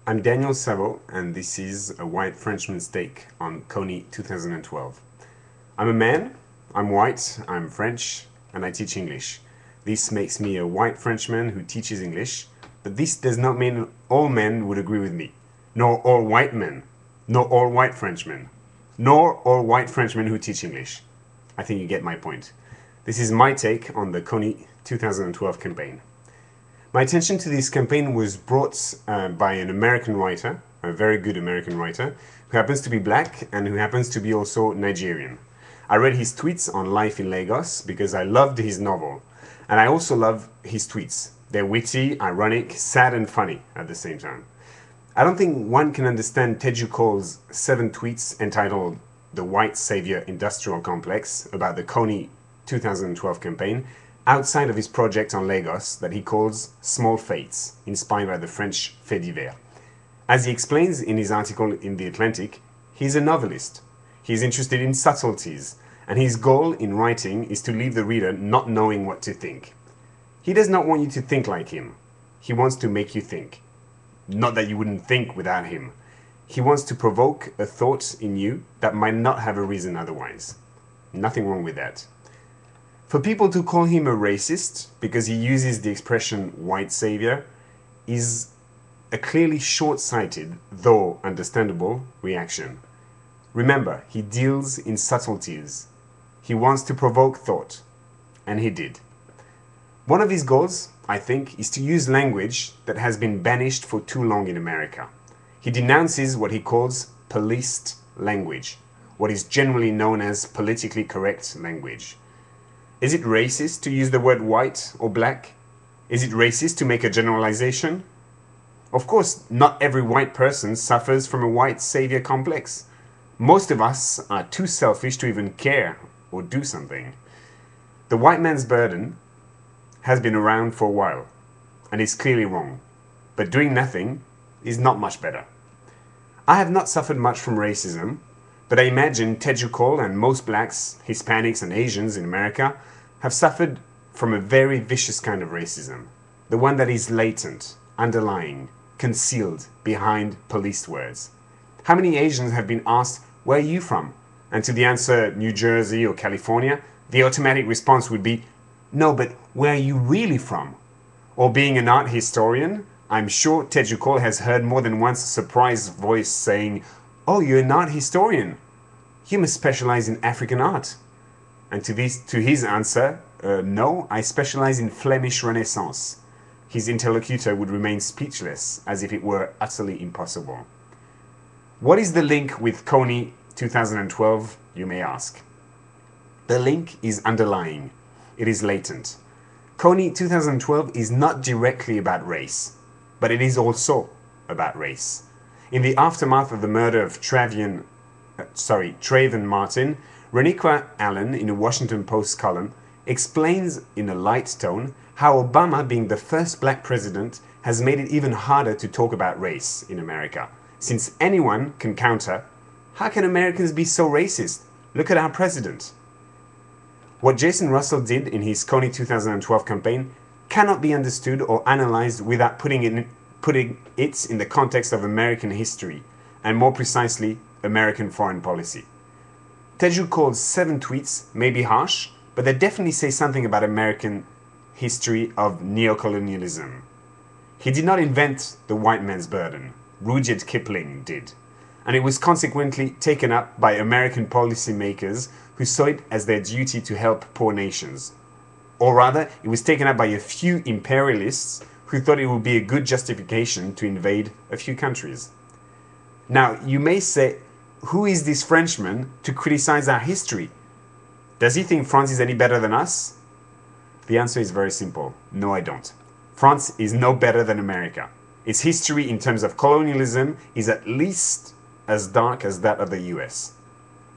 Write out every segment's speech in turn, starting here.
I'm Daniel Szabo, and this is a White Frenchman's take on Kony 2012. I'm a man, I'm white, I'm French, and I teach English. This makes me a white Frenchman who teaches English, but this does not mean all men would agree with me, nor all white men, nor all white Frenchmen, nor all white Frenchmen who teach English. I think you get my point. This is my take on the Kony 2012 campaign. My attention to this campaign was brought by an American writer, a very good American writer, who happens to be black and who happens to be also Nigerian. I read his tweets on life in Lagos because I loved his novel, and I also love his tweets. They're witty, ironic, sad and funny at the same time. I don't think one can understand Teju Cole's 7 tweets entitled The White Savior Industrial Complex about the Kony 2012 campaign outside of his project on Lagos that he calls Small Fates, inspired by the French faits divers. As he explains in his article in The Atlantic, he's a novelist. He's interested in subtleties, and his goal in writing is to leave the reader not knowing what to think. He does not want you to think like him. He wants to make you think. Not that you wouldn't think without him. He wants to provoke a thought in you that might not have a reason otherwise. Nothing wrong with that. For people to call him a racist because he uses the expression white savior is a clearly short-sighted, though understandable, reaction. Remember, he deals in subtleties. He wants to provoke thought, and he did. One of his goals, I think, is to use language that has been banished for too long in America. He denounces what he calls policed language, what is generally known as politically correct language. Is it racist to use the word white or black? Is it racist to make a generalization? Of course, not every white person suffers from a white savior complex. Most of us are too selfish to even care or do something. The white man's burden has been around for a while and is clearly wrong, but doing nothing is not much better. I have not suffered much from racism, but I imagine Teju Cole and most blacks, Hispanics and Asians in America have suffered from a very vicious kind of racism. The one that is latent, underlying, concealed behind policed words. How many Asians have been asked, "Where are you from?" And to the answer, New Jersey or California, the automatic response would be, "No, but where are you really from?" Or being an art historian, I'm sure Teju Cole has heard more than once a surprised voice saying, "Oh, you're an art historian. You must specialize in African art." And to his answer, "No, I specialize in Flemish Renaissance." His interlocutor would remain speechless, as if it were utterly impossible. What is the link with Kony 2012, you may ask? The link is underlying. It is latent. Kony 2012 is not directly about race, but it is also about race. In the aftermath of the murder of Trayvon Martin, Reniqua Allen, in a Washington Post column, explains in a light tone how Obama, being the first black president, has made it even harder to talk about race in America. Since anyone can counter, "How can Americans be so racist? Look at our president." What Jason Russell did in his Kony 2012 campaign cannot be understood or analyzed without putting it in the context of American history, and more precisely, American foreign policy. Teju Cole's 7 tweets may be harsh, but they definitely say something about American history of neocolonialism. He did not invent the white man's burden. Rudyard Kipling did. And it was consequently taken up by American policymakers who saw it as their duty to help poor nations. Or rather, it was taken up by a few imperialists who thought it would be a good justification to invade a few countries. Now, you may say, who is this Frenchman to criticize our history? Does he think France is any better than us? The answer is very simple. No, I don't. France is no better than America. Its history in terms of colonialism is at least as dark as that of the US.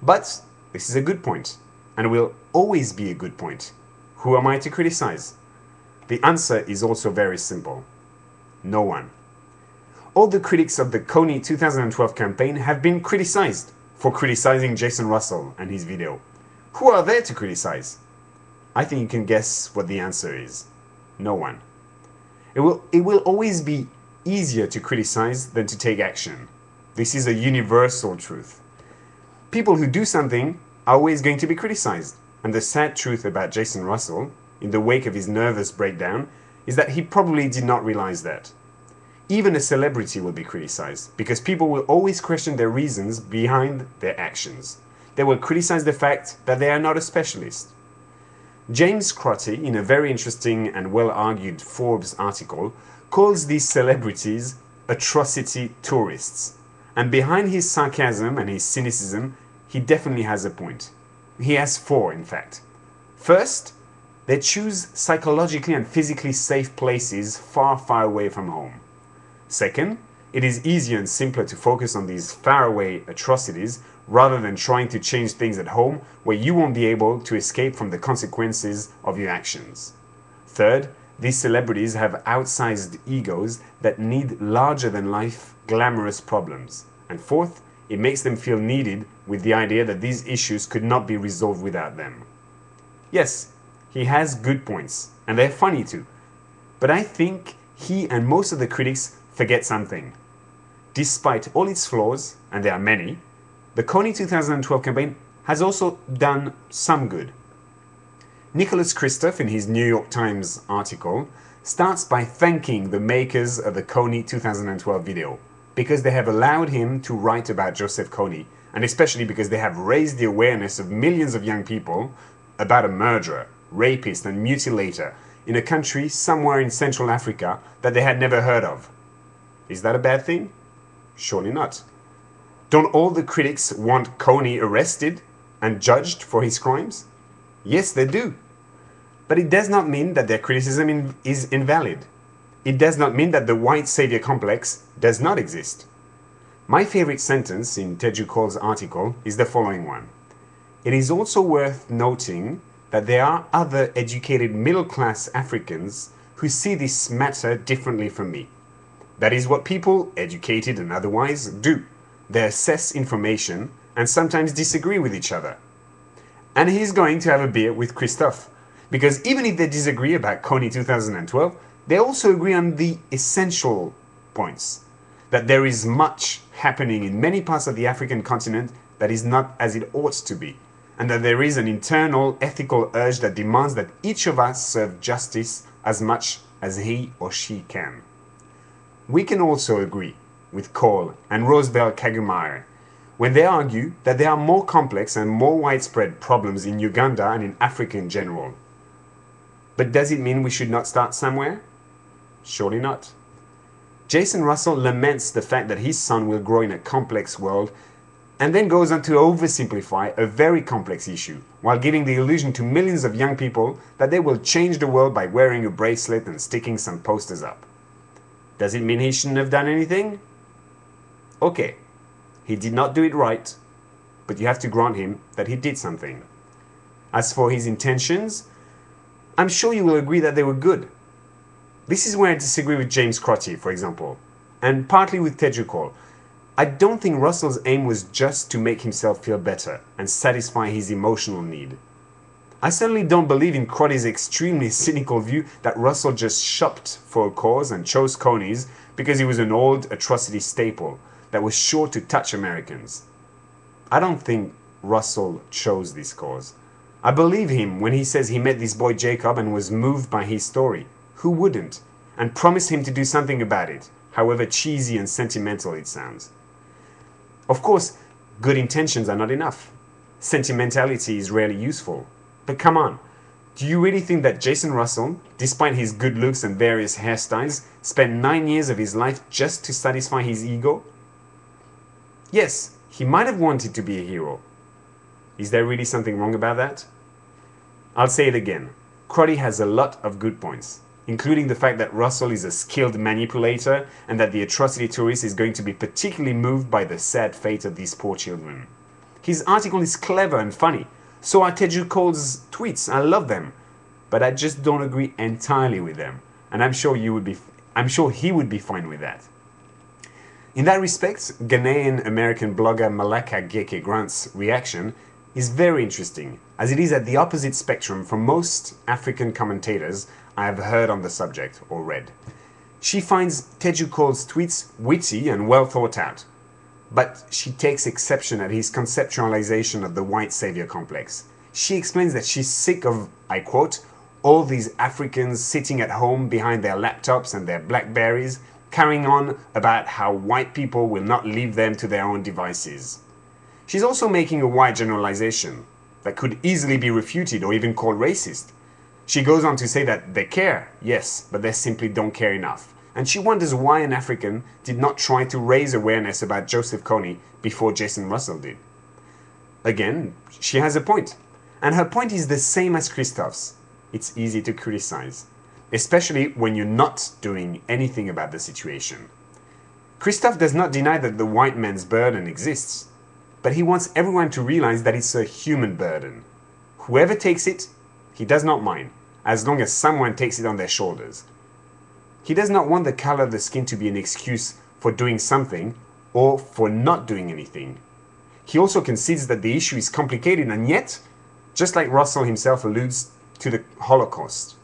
But this is a good point, and will always be a good point. Who am I to criticize? The answer is also very simple. No one. All the critics of the Kony 2012 campaign have been criticized for criticizing Jason Russell and his video. Who are there to criticize? I think you can guess what the answer is. No one. It will always be easier to criticize than to take action. This is a universal truth. People who do something are always going to be criticized. And the sad truth about Jason Russell, in the wake of his nervous breakdown, is that he probably did not realize that. Even a celebrity will be criticized, because people will always question their reasons behind their actions. They will criticize the fact that they are not a specialist. James Crotty, in a very interesting and well-argued Forbes article, calls these celebrities atrocity tourists. And behind his sarcasm and his cynicism, he definitely has a point. He has four, in fact. First, they choose psychologically and physically safe places far, far away from home. Second, it is easier and simpler to focus on these faraway atrocities rather than trying to change things at home where you won't be able to escape from the consequences of your actions. Third, these celebrities have outsized egos that need larger-than-life, glamorous problems. And fourth, it makes them feel needed with the idea that these issues could not be resolved without them. Yes, he has good points, and they're funny too. But I think he and most of the critics forget something. Despite all its flaws, and there are many, the Kony 2012 campaign has also done some good. Nicholas Kristof, in his New York Times article, starts by thanking the makers of the Kony 2012 video because they have allowed him to write about Joseph Kony, and especially because they have raised the awareness of millions of young people about a murderer, rapist, and mutilator in a country somewhere in Central Africa that they had never heard of. Is that a bad thing? Surely not. Don't all the critics want Kony arrested and judged for his crimes? Yes, they do. But it does not mean that their criticism is invalid. It does not mean that the white savior complex does not exist. My favorite sentence in Teju Cole's article is the following one. It is also worth noting that there are other educated middle-class Africans who see this matter differently from me. That is what people, educated and otherwise, do. They assess information and sometimes disagree with each other. And he's going to have a beer with Kristof, because even if they disagree about Kony 2012, they also agree on the essential points. That there is much happening in many parts of the African continent that is not as it ought to be, and that there is an internal ethical urge that demands that each of us serve justice as much as he or she can. We can also agree with Cole and Rosebell Kagumare when they argue that there are more complex and more widespread problems in Uganda and in Africa in general. But does it mean we should not start somewhere? Surely not. Jason Russell laments the fact that his son will grow in a complex world and then goes on to oversimplify a very complex issue while giving the illusion to millions of young people that they will change the world by wearing a bracelet and sticking some posters up. Does it mean he shouldn't have done anything? Okay, he did not do it right, but you have to grant him that he did something. As for his intentions, I'm sure you will agree that they were good. This is where I disagree with James Crotty, for example, and partly with Teju Cole. I don't think Russell's aim was just to make himself feel better and satisfy his emotional need. I certainly don't believe in Crotty's extremely cynical view that Russell just shopped for a cause and chose Kony's because he was an old atrocity staple that was sure to touch Americans. I don't think Russell chose this cause. I believe him when he says he met this boy Jacob and was moved by his story. Who wouldn't? And promised him to do something about it, however cheesy and sentimental it sounds. Of course, good intentions are not enough. Sentimentality is rarely useful. But come on, do you really think that Jason Russell, despite his good looks and various hairstyles, spent 9 years of his life just to satisfy his ego? Yes, he might have wanted to be a hero. Is there really something wrong about that? I'll say it again. Crotty has a lot of good points, including the fact that Russell is a skilled manipulator and that the atrocity tourist is going to be particularly moved by the sad fate of these poor children. His article is clever and funny. So are Teju Cole's tweets. I love them. But I just don't agree entirely with them. And I'm sure he would be fine with that. In that respect, Ghanaian-American blogger Malaka Geke Grant's reaction is very interesting, as it is at the opposite spectrum from most African commentators I have heard on the subject or read. She finds Teju Cole's tweets witty and well thought out, but she takes exception at his conceptualization of the white savior complex. She explains that she's sick of, I quote, all these Africans sitting at home behind their laptops and their Blackberries, carrying on about how white people will not leave them to their own devices. She's also making a wide generalization that could easily be refuted or even called racist. She goes on to say that they care, yes, but they simply don't care enough. And she wonders why an African did not try to raise awareness about Joseph Kony before Jason Russell did. Again, she has a point. And her point is the same as Kristof's. It's easy to criticize, especially when you're not doing anything about the situation. Kristof does not deny that the white man's burden exists, but he wants everyone to realize that it's a human burden. Whoever takes it, he does not mind, as long as someone takes it on their shoulders. He does not want the color of the skin to be an excuse for doing something or for not doing anything. He also concedes that the issue is complicated, and yet, just like Russell himself alludes to the Holocaust,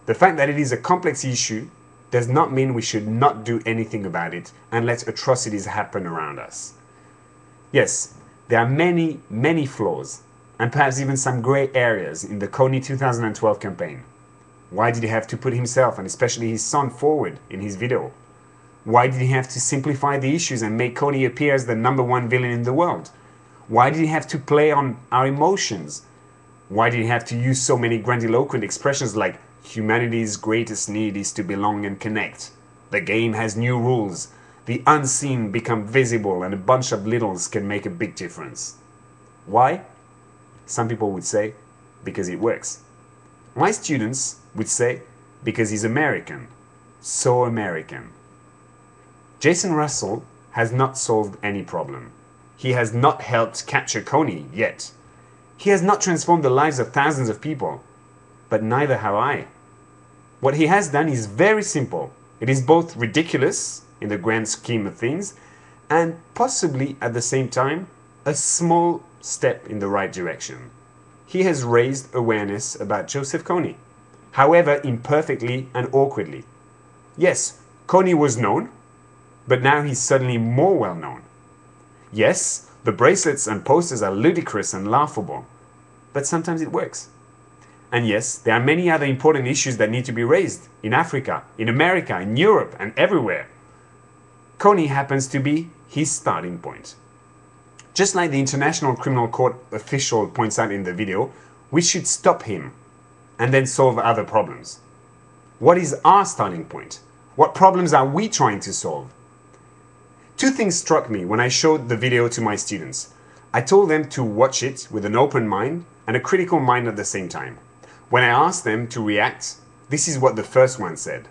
the fact that it is a complex issue does not mean we should not do anything about it and let atrocities happen around us. Yes, there are many, many flaws, and perhaps even some grey areas in the Kony 2012 campaign. Why did he have to put himself, and especially his son, forward in his video? Why did he have to simplify the issues and make Kony appear as the #1 villain in the world? Why did he have to play on our emotions? Why did he have to use so many grandiloquent expressions like humanity's greatest need is to belong and connect? The game has new rules. The unseen become visible, and a bunch of littles can make a big difference. Why? Some people would say, because it works. My students would say, because he's American. So American. Jason Russell has not solved any problem. He has not helped capture Kony yet. He has not transformed the lives of thousands of people, but neither have I. What he has done is very simple. It is both ridiculous in the grand scheme of things, and possibly at the same time, a small step in the right direction. He has raised awareness about Joseph Kony, however imperfectly and awkwardly. Yes, Kony was known, but now he's suddenly more well known. Yes, the bracelets and posters are ludicrous and laughable, but sometimes it works. And yes, there are many other important issues that need to be raised in Africa, in America, in Europe, and everywhere. Kony happens to be his starting point. Just like the International Criminal Court official points out in the video, we should stop him and then solve other problems. What is our starting point? What problems are we trying to solve? Two things struck me when I showed the video to my students. I told them to watch it with an open mind and a critical mind at the same time. When I asked them to react, this is what the first one said.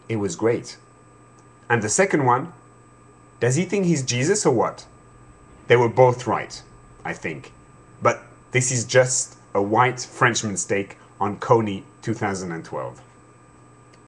It was great. And the second one, does he think he's Jesus or what? They were both right, I think. But this is just a White Frenchman take on Kony 2012.